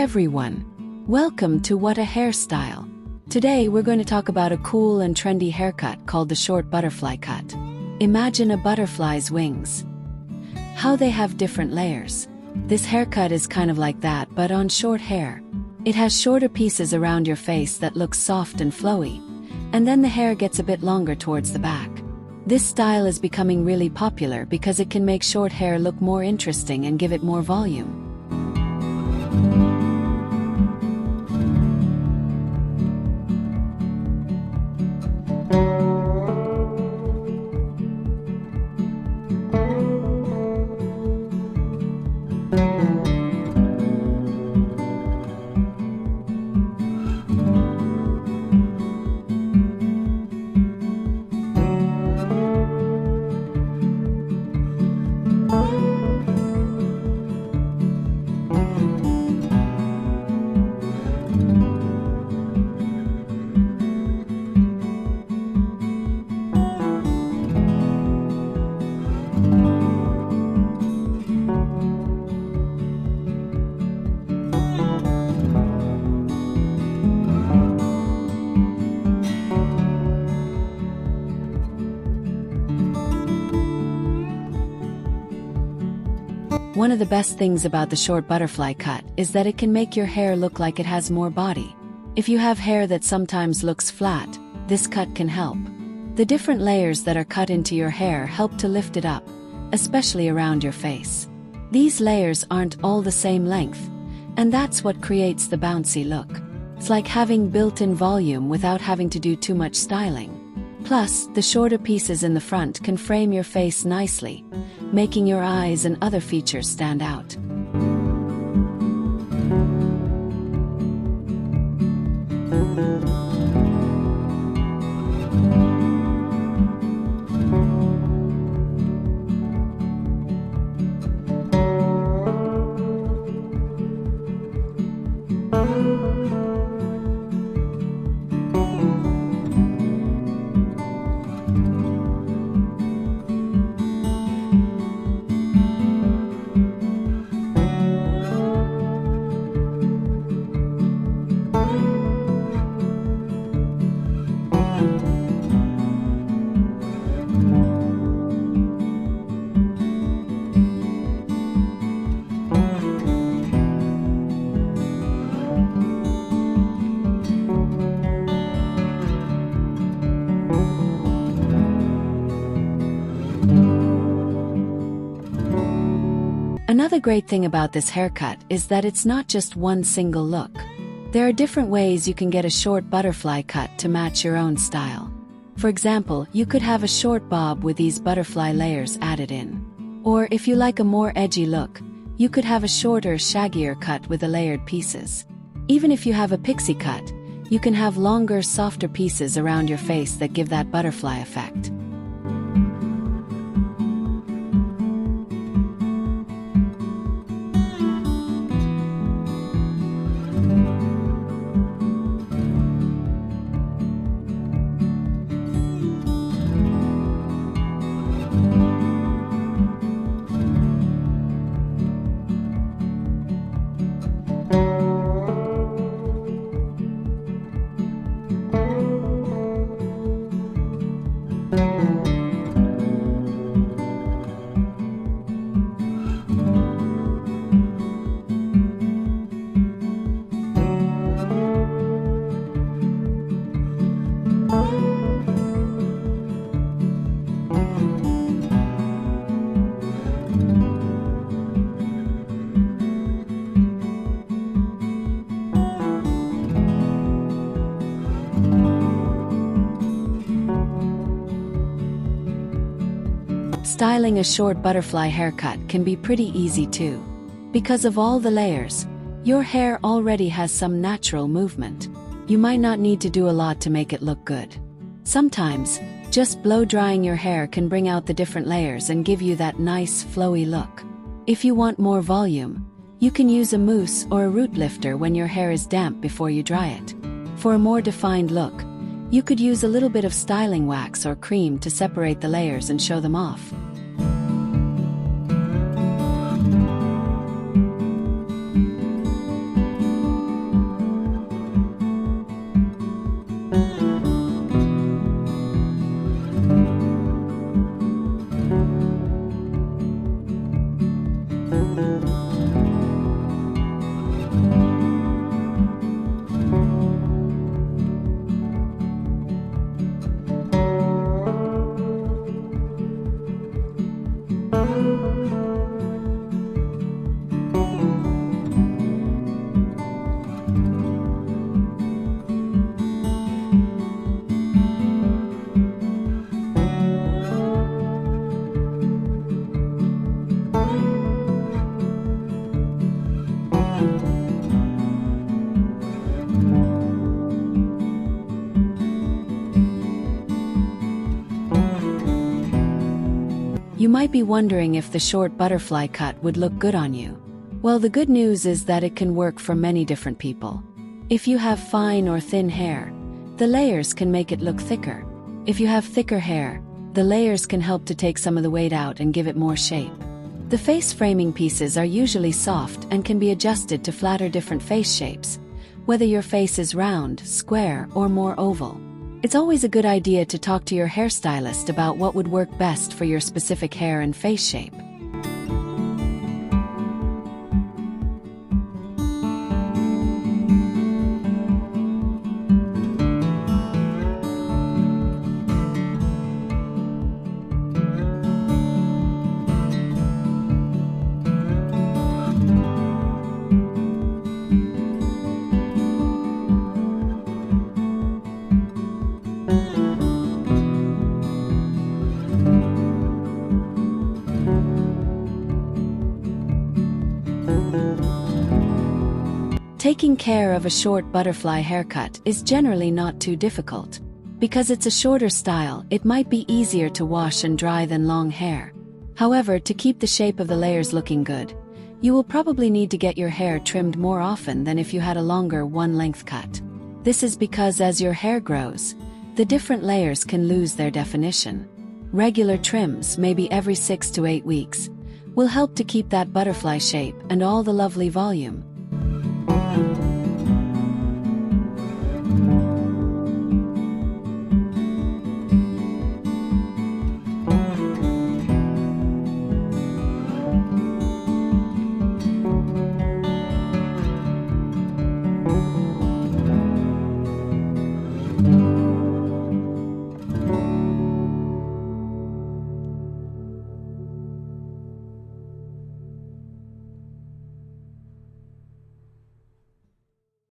everyone! Welcome to What a Hairstyle! Today we're going to talk about a cool and trendy haircut called the short butterfly cut. Imagine a butterfly's wings. How they have different layers. This haircut is kind of like that but on short hair. It has shorter pieces around your face that look soft and flowy, and then the hair gets a bit longer towards the back. This style is becoming really popular because it can make short hair look more interesting and give it more volume. One of the best things about the short butterfly cut is that it can make your hair look like it has more body. If you have hair that sometimes looks flat, this cut can help. The different layers that are cut into your hair help to lift it up, especially around your face. These layers aren't all the same length, and that's what creates the bouncy look. It's like having built-in volume without having to do too much styling. Plus, the shorter pieces in the front can frame your face nicely, making your eyes and other features stand out. Another great thing about this haircut is that it's not just one single look. There are different ways you can get a short butterfly cut to match your own style. For example, you could have a short bob with these butterfly layers added in. Or if you like a more edgy look, you could have a shorter, shaggier cut with the layered pieces. Even if you have a pixie cut, you can have longer, softer pieces around your face that give that butterfly effect. Styling a short butterfly haircut can be pretty easy too. Because of all the layers, your hair already has some natural movement. You might not need to do a lot to make it look good. Sometimes, just blow drying your hair can bring out the different layers and give you that nice flowy look. If you want more volume, you can use a mousse or a root lifter when your hair is damp before you dry it. For a more defined look, you could use a little bit of styling wax or cream to separate the layers and show them off. You might be wondering if the short butterfly cut would look good on you. Well, the good news is that it can work for many different people. If you have fine or thin hair, the layers can make it look thicker. If you have thicker hair, the layers can help to take some of the weight out and give it more shape. The face framing pieces are usually soft and can be adjusted to flatter different face shapes, whether your face is round, square, or more oval. It's always a good idea to talk to your hairstylist about what would work best for your specific hair and face shape. Taking care of a short butterfly haircut is generally not too difficult. Because it's a shorter style, it might be easier to wash and dry than long hair. However, to keep the shape of the layers looking good, you will probably need to get your hair trimmed more often than if you had a longer one-length cut. This is because as your hair grows, the different layers can lose their definition. Regular trims, maybe every 6 to 8 weeks, will help to keep that butterfly shape and all the lovely volume.